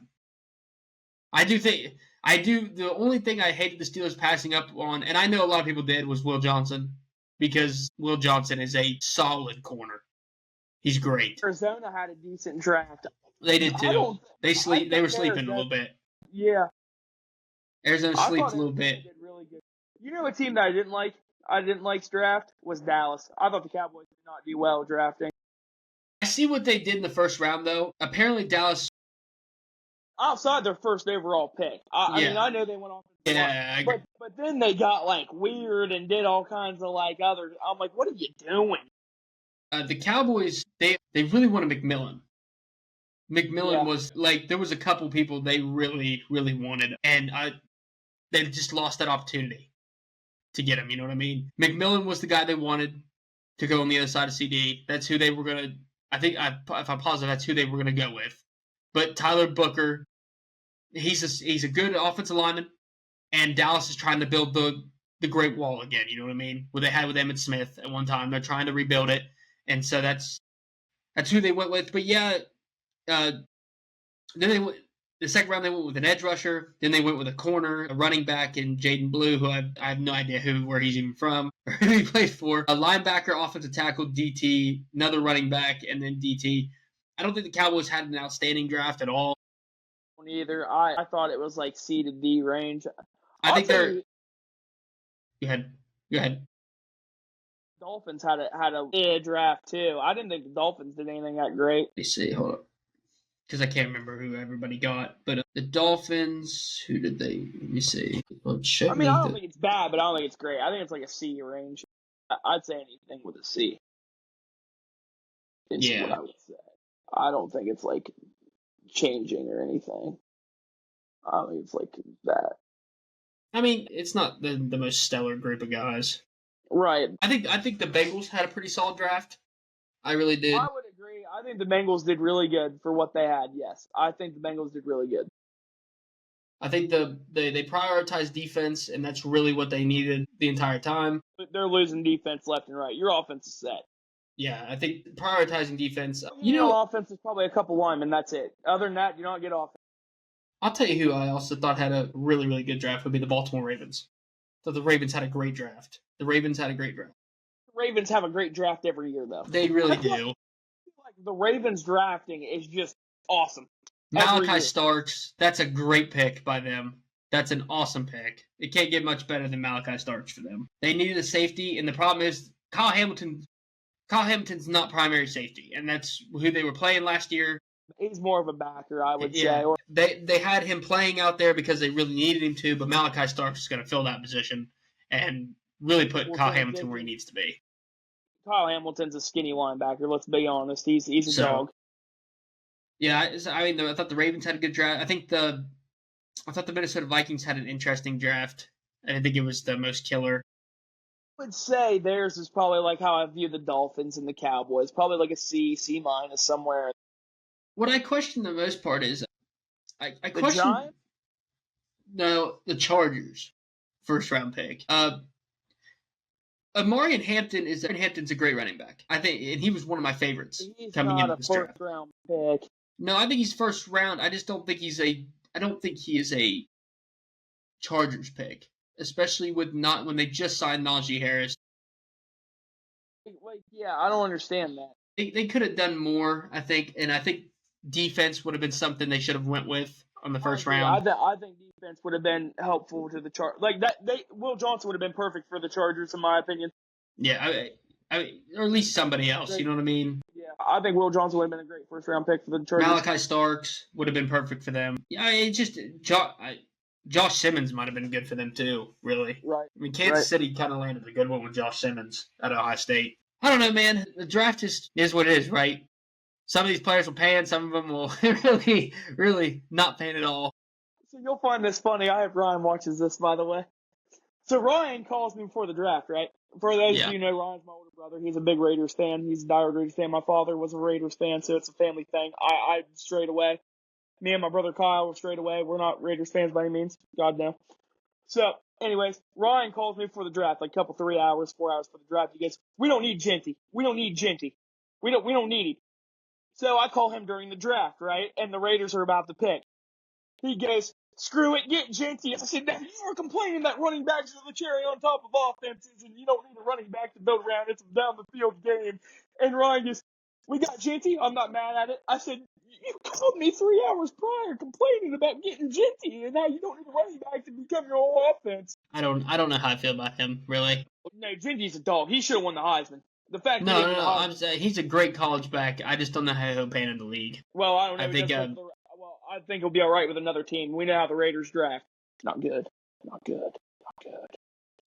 The only thing I hated the Steelers passing up on, and I know a lot of people did, was Will Johnson, because Will Johnson is a solid corner. He's great.
Arizona had a decent draft.
They did too. They were sleeping a little bit.
Yeah.
Arizona sleeps a little bit.
Did really good. You know a team that I didn't like's draft was Dallas. I thought the Cowboys did not do well drafting.
I see what they did in the first round, though. Apparently, Dallas,
outside their first overall pick. I mean, I know they went off.
Yeah,
but then they got like weird and did all kinds of like other. I'm like, what are you doing?
The Cowboys, they really wanted McMillan. McMillan was like, there was a couple people they really, really wanted, and they just lost that opportunity to get him. You know what I mean? McMillan was the guy they wanted to go on the other side of CD. That's who they were gonna. If I'm positive, that's who they were gonna go with. But Tyler Booker, he's a good offensive lineman, and Dallas is trying to build the Great Wall again. You know what I mean? What they had with Emmitt Smith at one time, they're trying to rebuild it, and so that's who they went with. But yeah, then the second round they went with an edge rusher. Then they went with a corner, a running back, and Jaden Blue, who I have no idea where he's even from or who he plays for. A linebacker, offensive tackle, DT, another running back, and then DT. I don't think the Cowboys had an outstanding draft at all.
Either. I thought it was like C to D range.
I think they're. Go ahead.
Dolphins had a draft too. I didn't think the Dolphins did anything that great.
Let me see. Hold up. Because I can't remember who everybody got. But the Dolphins, who did they? Let me see.
I don't think it's bad, but I don't think it's great. I think it's like a C range. I'd say anything with a C. It's what I would say. I don't think it's like changing or anything. I think it's like that.
I mean, it's not the most stellar group of guys.
Right.
I think the Bengals had a pretty solid draft. I really did.
I would agree. I think the Bengals did really good for what they had. Yes, I think the Bengals did really good.
I think they prioritized defense, and that's really what they needed the entire time.
But they're losing defense left and right. Your offense is set.
Yeah, I think prioritizing defense.
You know, offense is probably a couple linemen. That's it. Other than that, you don't get offense.
I'll tell you who I also thought had a really, really good draft would be the Baltimore Ravens. So the Ravens had a great draft. The Ravens had a great draft.
The Ravens have a great draft every year, though.
They really
I feel
do.
like the Ravens drafting is just awesome.
Malachi Starks, that's a great pick by them. That's an awesome pick. It can't get much better than Malachi Starks for them. They needed a safety, and the problem is Kyle Hamilton's not primary safety, and that's who they were playing last year.
He's more of a backer, I would say. Or
They had him playing out there because they really needed him to, but Malachi Starks is going to fill that position and really put Kyle Hamilton where he needs to be.
Kyle Hamilton's a skinny linebacker. Let's be honest. He's a dog.
Yeah, I mean, I thought the Ravens had a good draft. I thought the Minnesota Vikings had an interesting draft. I didn't think it was the most killer.
I would say theirs is probably like how I view the Dolphins and the Cowboys. Probably like a C minus somewhere.
What I question the most part is, I
The
question
Giants?
the Chargers first round pick. Hampton's a great running back. I think, and he was one of my favorites coming into this draft.
He's not a first round pick.
No, I think he's first round. I just don't think I don't think he is a Chargers pick, especially when they just signed Najee Harris.
Like, yeah, I don't understand that.
They could have done more, I think, and I think defense would have been something they should have went with on the first round.
I think defense would have been helpful to the Chargers. Like that, Will Johnson would have been perfect for the Chargers, in my opinion.
Yeah, or at least somebody else. You know what I mean?
Yeah, I think Will Johnson would have been a great first round pick for the Chargers.
Malachi Starks would have been perfect for them. Yeah, it just Josh Simmons might have been good for them too. Really,
right?
I mean, Kansas City kind of landed a good one with Josh Simmons at Ohio State. I don't know, man. The draft is what it is, right? Some of these players will pan, some of them will really, really not pan at all.
So you'll find this funny. I have Ryan watches this, by the way. So Ryan calls me before the draft, right? For those of you who know, Ryan's my older brother. He's a big Raiders fan. He's a diehard Raiders fan. My father was a Raiders fan, so it's a family thing. I straight away. Me and my brother Kyle were straight away. We're not Raiders fans by any means. God no. So, anyways, Ryan calls me before the draft, like a couple, 3 hours, 4 hours for the draft. He goes, "We don't need Genty. We don't need Genty. We don't need him." So I call him during the draft, right? And the Raiders are about to pick. He goes, "Screw it, get Genty." I said, "Now you are complaining that running backs are the cherry on top of offenses, and you don't need a running back to build around. It's a down the field game." And Ryan goes, "We got Genty. I'm not mad at it." I said, "You called me 3 hours prior complaining about getting Genty, and now you don't need a running back to become your whole offense."
I don't know how I feel about him, really.
No, Genty's a dog. He should have won the Heisman. The fact
no, I'm saying he's a great college back. I just don't know how he'll pan in the league.
Well, I don't know. I think he'll be all right with another team. We know how the Raiders draft. Not good.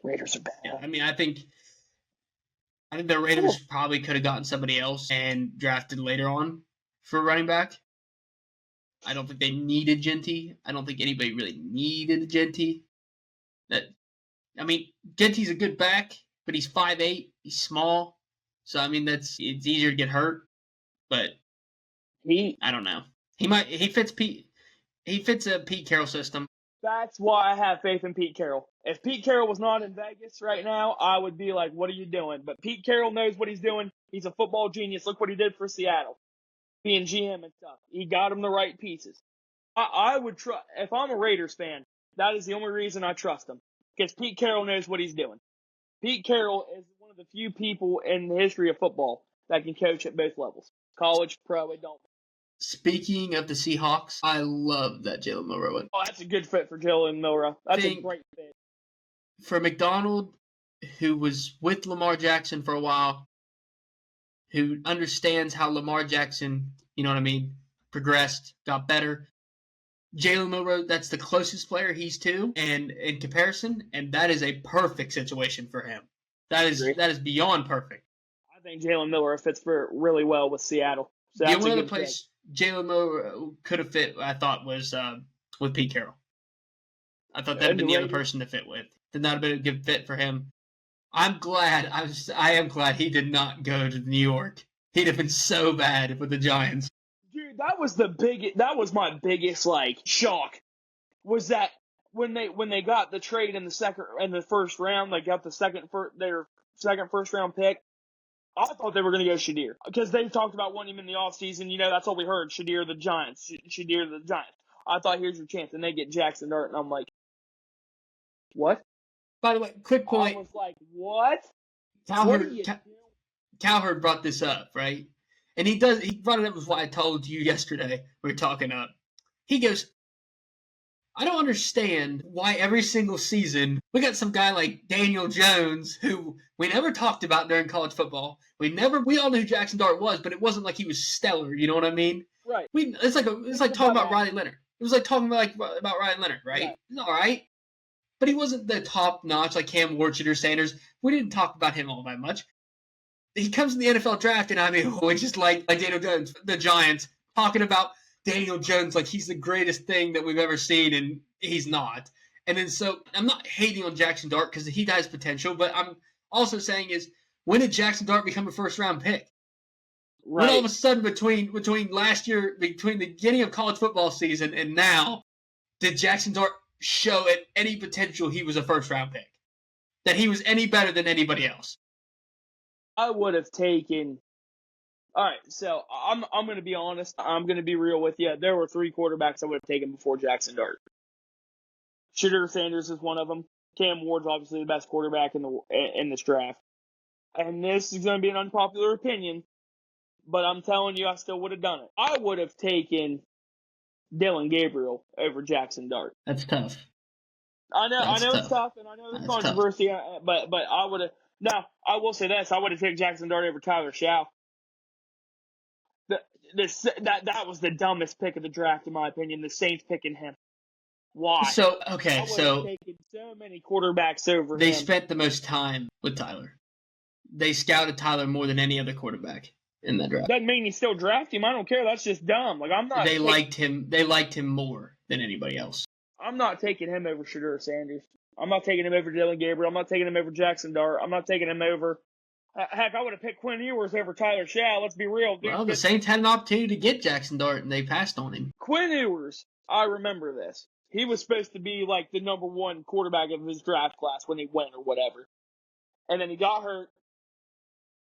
Raiders are bad.
Yeah, I mean, I think the Raiders probably could have gotten somebody else and drafted later on for running back. I don't think they needed Genty. I don't think anybody really needed Genty. Genty's a good back, but he's 5'8". He's small. So, I mean, it's easier to get hurt, but I don't know. He fits a Pete Carroll system.
That's why I have faith in Pete Carroll. If Pete Carroll was not in Vegas right now, I would be like, "What are you doing?" But Pete Carroll knows what he's doing. He's a football genius. Look what he did for Seattle, being GM and stuff. He got him the right pieces. I would trust. If I'm a Raiders fan, that is the only reason I trust him, because Pete Carroll knows what he's doing. Pete Carroll is one of the few people in the history of football that can coach at both levels. College, pro, it don't.
Speaking of the Seahawks, I love that Jalen Milroe one.
Oh, that's a good fit for Jalen Milroe. That's a great fit.
For McDonald, who was with Lamar Jackson for a while, who understands how Lamar Jackson, you know what I mean, progressed, got better. Jalen Milroe, that's the closest player he's to, and in comparison, and that is a perfect situation for him. That is beyond perfect.
I think Jalen Milroe fits really well with Seattle. So
the only other place Jalen Milroe could have fit, I thought, was with Pete Carroll. I thought that would have been the other person to fit with. Did not have been a good fit for him. I am glad he did not go to New York He'd have been so bad with the Giants.
Dude, that was my biggest shock. Was that when they got the trade in the first round, they got their second first round pick. I thought they were going to go Shadir because they talked about wanting him in the offseason. That's all we heard. Shadir the Giants. Shadir the Giants. I thought, here's your chance. And they get Jackson Dart, and I'm like, what?
By the way, quick point.
I was like, what? What are you doing?
Cowherd brought this up, right? And he brought it up with what I told you yesterday. We were talking up. He goes, I don't understand why every single season we got some guy like Daniel Jones who we never talked about during college football. We all knew who Jackson Dart was, but it wasn't like he was stellar. You know what I mean?
Right.
It's like talking about Riley Leonard. It was like talking about Ryan Leonard, right?
Yeah.
He's all right, but he wasn't the top notch like Cam Ward, Shedeur Sanders. We didn't talk about him all that much. He comes in the NFL draft, and I mean, we're just like Daniel Jones, the Giants, talking about Daniel Jones like he's the greatest thing that we've ever seen, and he's not. And then so I'm not hating on Jackson Dart because he has potential, but I'm also saying is, when did Jackson Dart become a first-round pick? Right. When all of a sudden between last year, between the beginning of college football season and now, did Jackson Dart show at any potential he was a first-round pick? That he was any better than anybody else?
I would have taken. All right, so I'm going to be honest. I'm going to be real with you. There were 3 quarterbacks I would have taken before Jackson Dart. Shedeur Sanders is one of them. Cam Ward's obviously the best quarterback in this draft. And this is going to be an unpopular opinion, but I'm telling you, I still would have done it. I would have taken Dillon Gabriel over Jackson Dart.
That's tough.
I know it's tough, and I know there's controversy, but I would have. Now, I will say this: I would have taken Jackson Dart over Tyler Shaw. That was the dumbest pick of the draft, in my opinion. The Saints picking him. Why?
So okay,
I would have taken so many quarterbacks over him.
They spent the most time with Tyler. They scouted Tyler more than any other quarterback in that draft.
Doesn't mean you still draft him. I don't care. That's just dumb. Like I'm not.
They liked him. They liked him more than anybody else.
I'm not taking him over Shedeur Sanders. I'm not taking him over Dillon Gabriel. I'm not taking him over Jackson Dart. I'm not taking him over. Heck, I would have picked Quinn Ewers over Tyler Shaw. Let's be real. Dude,
well, the Saints had an opportunity to get Jackson Dart, and they passed on him.
Quinn Ewers, I remember this. He was supposed to be like the number 1 quarterback of his draft class when he went or whatever. And then he got hurt.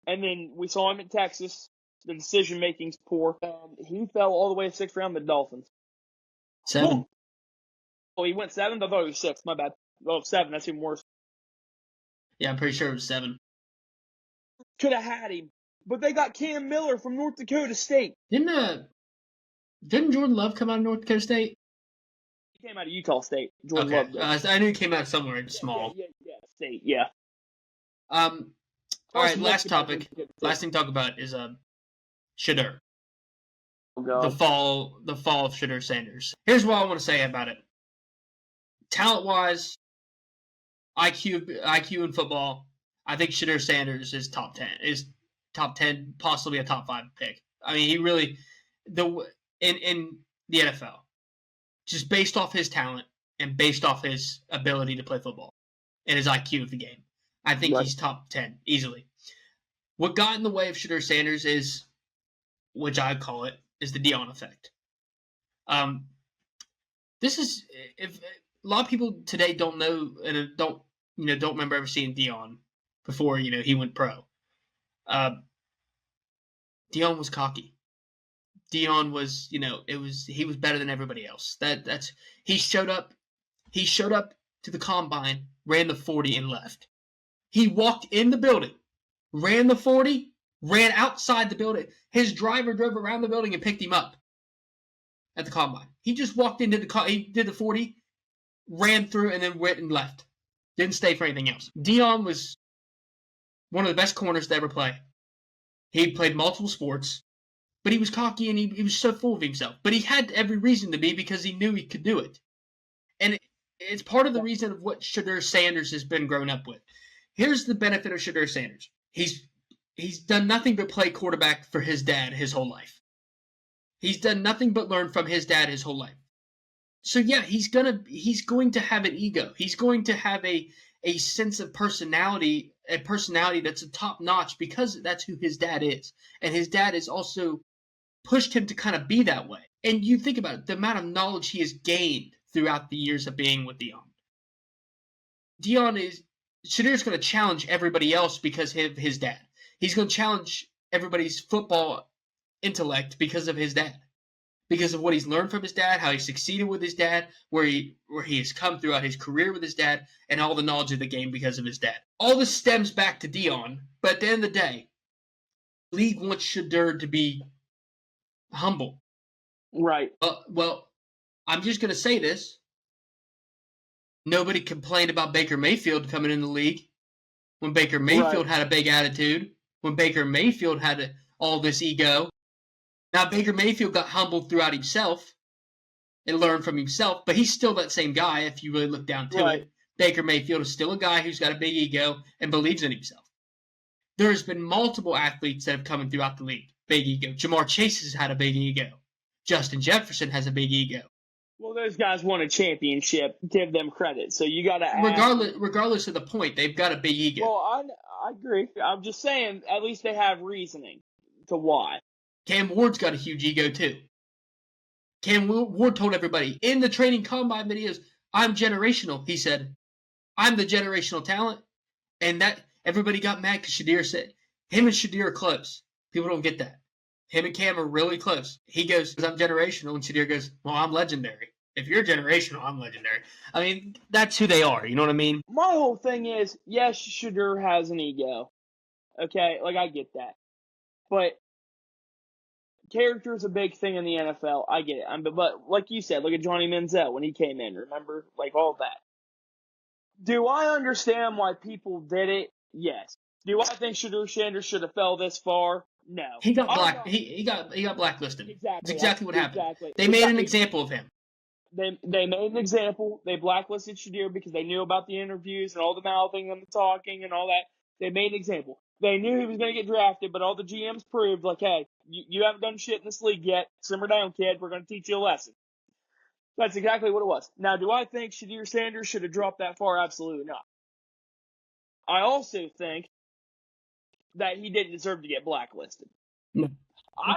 And then we saw him in Texas. The decision-making's poor. He fell all the way to 6th round with the Dolphins.
7.
Oh, he went 7th? I thought he was 6th. My bad. Oh, 7. That's even worse.
Yeah, I'm pretty sure it was 7.
Could have had him. But they got Cam Miller from North Dakota State.
Didn't Jordan Love come out of North Dakota State?
He came out of Utah State. Jordan Love did.
I knew he came out somewhere small.
Yeah, State, yeah.
All right, last topic. Last thing to talk about is Shedeur.
Oh, God.
The fall of Shedeur Sanders. Here's what I want to say about it. Talent-wise, IQ in football, I think Shedeur Sanders is top 10, possibly a top 5 pick. I mean, he really in the NFL, just based off his talent and based off his ability to play football and his IQ of the game, I think he's top 10 easily. What got in the way of Shedeur Sanders is, which I call it, is the Deion effect. This is if a lot of people today don't know and don't remember ever seeing Deion before he went pro. Deion was cocky. Deion was he was better than everybody else. He showed up to the combine, ran the 40 and left. He walked in the building, ran the 40, ran outside the building. His driver drove around the building and picked him up at the combine. He just walked into he did the 40, ran through, and then went and left. Didn't stay for anything else. Deion was one of the best corners to ever play. He played multiple sports, but he was cocky and he was so full of himself. But he had every reason to be because he knew he could do it. And it's part of the reason of what Shedeur Sanders has been grown up with. Here's the benefit of Shedeur Sanders. He's done nothing but play quarterback for his dad his whole life. He's done nothing but learn from his dad his whole life. So yeah, he's going to have an ego. He's going to have a sense of personality a personality that's a top notch because that's who his dad is, and his dad has also pushed him to kind of be that way. And you think about it, the amount of knowledge he has gained throughout the years of being with Dion. Shadir's going to challenge everybody else because of his dad. He's going to challenge everybody's football intellect because of his dad, because of what he's learned from his dad, how he succeeded with his dad, where he has come throughout his career with his dad, and all the knowledge of the game because of his dad. All this stems back to Dion, but at the end of the day, the league wants Shadir to be humble.
Right.
Well, I'm just going to say this. Nobody complained about Baker Mayfield coming in the league when Baker Mayfield had a big attitude, when Baker Mayfield had all this ego. Now, Baker Mayfield got humbled throughout himself and learned from himself, but he's still that same guy if you really look down to it. Baker Mayfield is still a guy who's got a big ego and believes in himself. There's been multiple athletes that have come in throughout the league. Big ego. Jamar Chase has had a big ego. Justin Jefferson has a big ego.
Well, those guys won a championship. Give them credit. So you got to
regardless of the point, they've got a big ego.
Well, I agree. I'm just saying, at least they have reasoning to why.
Cam Ward's got a huge ego too. Cam Ward told everybody in the training combine videos, "I'm generational." He said, "I'm the generational talent," and that everybody got mad because Shadir said him and Shadir are close. People don't get that. Him and Cam are really close. He goes, "I'm generational," and Shadir goes, "Well, I'm legendary. If you're generational, I'm legendary." I mean, that's who they are. You know what I mean?
My whole thing is, yes, Shadir has an ego. Okay, like I get that, but character is a big thing in the NFL. I get it. But like you said, look at Johnny Manziel when he came in. Remember, like all that. Do I understand why people did it? Yes. Do I think Shadir Sanders should have fell this far? No.
He got he got blacklisted.
Exactly.
That's exactly what happened.
Exactly.
They made an example of him.
They made an example. They blacklisted Shadir because they knew about the interviews and all the mouthing and the talking and all that. They made an example. They knew he was going to get drafted, but all the GMs proved, like, hey, you haven't done shit in this league yet. Simmer down, kid. We're going to teach you a lesson. That's exactly what it was. Now, do I think Shadir Sanders should have dropped that far? Absolutely not. I also think that he didn't deserve to get blacklisted.
No,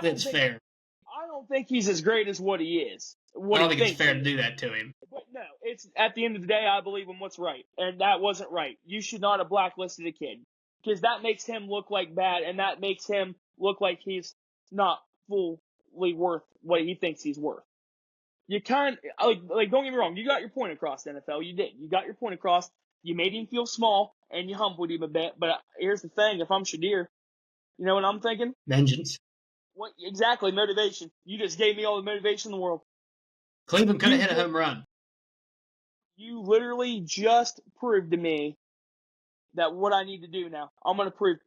that's fair.
I don't think he's as great as what he is.
I don't think it's fair to do that to him.
But no, it's at the end of the day, I believe in what's right, and that wasn't right. You should not have blacklisted a kid because that makes him look like bad, and that makes him look like he's not fully worth what he thinks he's worth. You kind like don't get me wrong, you got your point across, NFL. You did. You got your point across. You made him feel small, and you humbled him a bit. But here's the thing: if I'm Shadir, you know what I'm thinking?
Vengeance.
What exactly? Motivation. You just gave me all the motivation in the world.
Cleveland could have hit a home run.
You literally just proved to me that what I need to do now. I'm gonna prove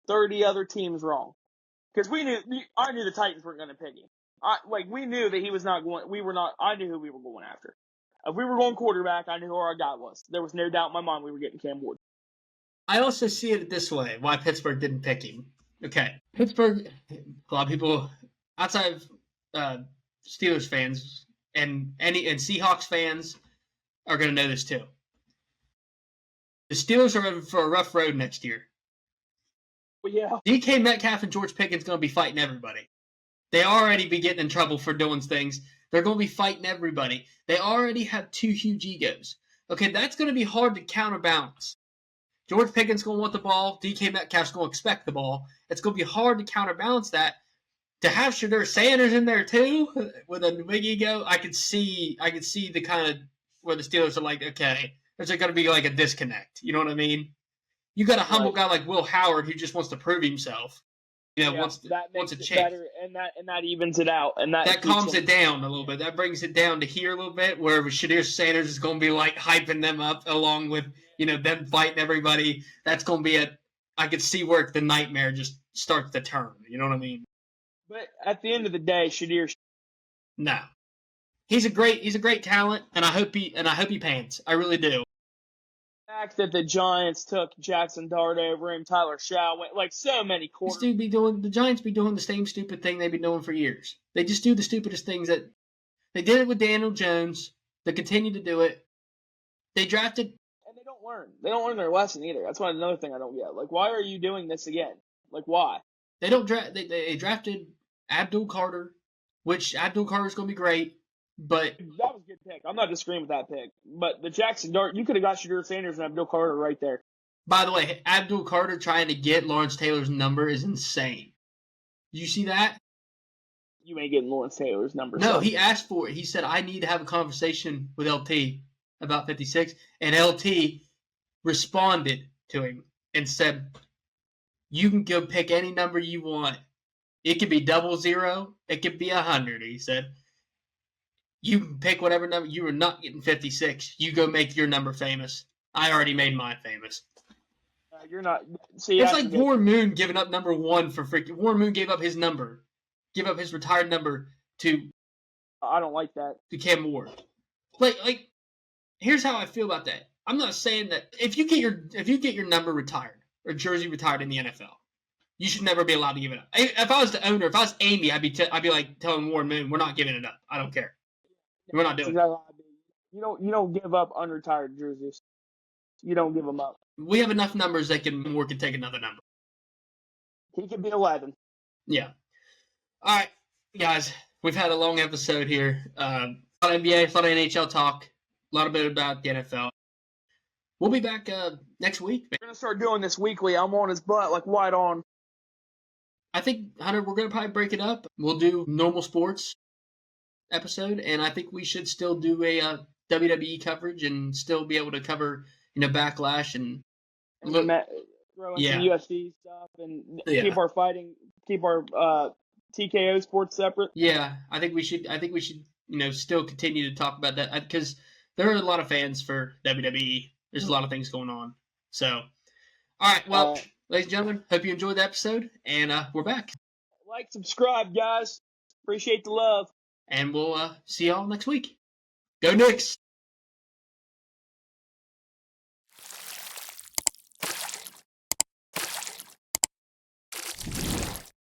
30 other teams wrong because I knew the Titans weren't gonna pick him. We knew that he was not going. I knew who we were going after. If we were going quarterback, I knew who our guy was. There was no doubt in my mind we were getting Cam Ward.
I also see it this way: why Pittsburgh didn't pick him. Okay, Pittsburgh. A lot of people outside of Steelers fans and Seahawks fans are going to know this too. The Steelers are in for a rough road next year.
Well, yeah.
DK Metcalf and George Pickens going to be fighting everybody. They already be getting in trouble for doing things. They're going to be fighting everybody. They already have two huge egos. Okay, that's going to be hard to counterbalance. George Pickens going to want the ball. DK Metcalf's going to expect the ball. It's going to be hard to counterbalance that. To have Shadir Sanders in there too with a big ego, I could see the kind of where the Steelers are like, okay, there's going to be like a disconnect. You know what I mean? You got a humble guy like Will Howard who just wants to prove himself. You know, wants a chance.
Better, and that evens it out, and that
calms it down a little bit. That brings it down to here a little bit, where Shadir Sanders is going to be like hyping them up along with them fighting everybody. That's going to be I could see where the nightmare just starts to turn. You know what I mean?
But at the end of the day, Shadir.
No, he's a great talent, and I hope he pans. I really do.
The fact that the Giants took Jackson Dart over him, Tyler Shaw, like so many quarters.
The Giants be doing the same stupid thing they've been doing for years. They just do the stupidest things that they did it with Daniel Jones. They continue to do it. They drafted
And they don't learn. They don't learn their lesson either. That's another thing I don't get. Like, why are you doing this again? Like, why?
They don't draft. They drafted Abdul Carter, which Abdul Carter's going to be great, but
That was a good pick. I'm not disagreeing with that pick. But the Jackson Dart, you could have got Shadur Sanders and Abdul Carter right there.
by the way, Abdul Carter trying to get Lawrence Taylor's number is insane. You see that?
You ain't getting Lawrence Taylor's number.
No,
so.
he asked for it. He said, I need to have a conversation with LT about 56. And LT responded to him and said, you can go pick any number you want. It could be 00. It could be 100, he said. You can pick whatever number. You are not getting 56. You go make your number famous. I already made mine famous.
You're not. See,
it's like Warren Moon giving up number 1 for freaking. Warren Moon gave up his number. Give up his retired number to.
I don't like that.
To Cam Ward. Like, here's how I feel about that. I'm not saying that if you get your number retired or jersey retired in the NFL, you should never be allowed to give it up. If I was the owner, if I was Amy, I'd be like telling Warren Moon, we're not giving it up. I don't care. We're not doing it.
You don't give up unretired jerseys. You don't give them up.
We have enough numbers that Moore can take another number.
He could be 11.
Yeah. All right, guys. We've had a long episode here. A lot of NBA, a lot of NHL talk, a lot of bit about the NFL. We'll be back next week.
We're going to start doing this weekly. I'm on his butt like white on.
I think, Hunter, we're going to probably break it up. We'll do normal sports episode, and I think we should still do a WWE coverage and still be able to cover, Backlash and
throw in some UFC stuff and keep our TKO sports separate.
Yeah, I think we should, still continue to talk about that because there are a lot of fans for WWE. There's a lot of things going on. So, all right, well, ladies and gentlemen, hope you enjoyed the episode, and we're back.
Like, subscribe, guys. Appreciate the love.
And we'll see y'all next week. Go Knicks!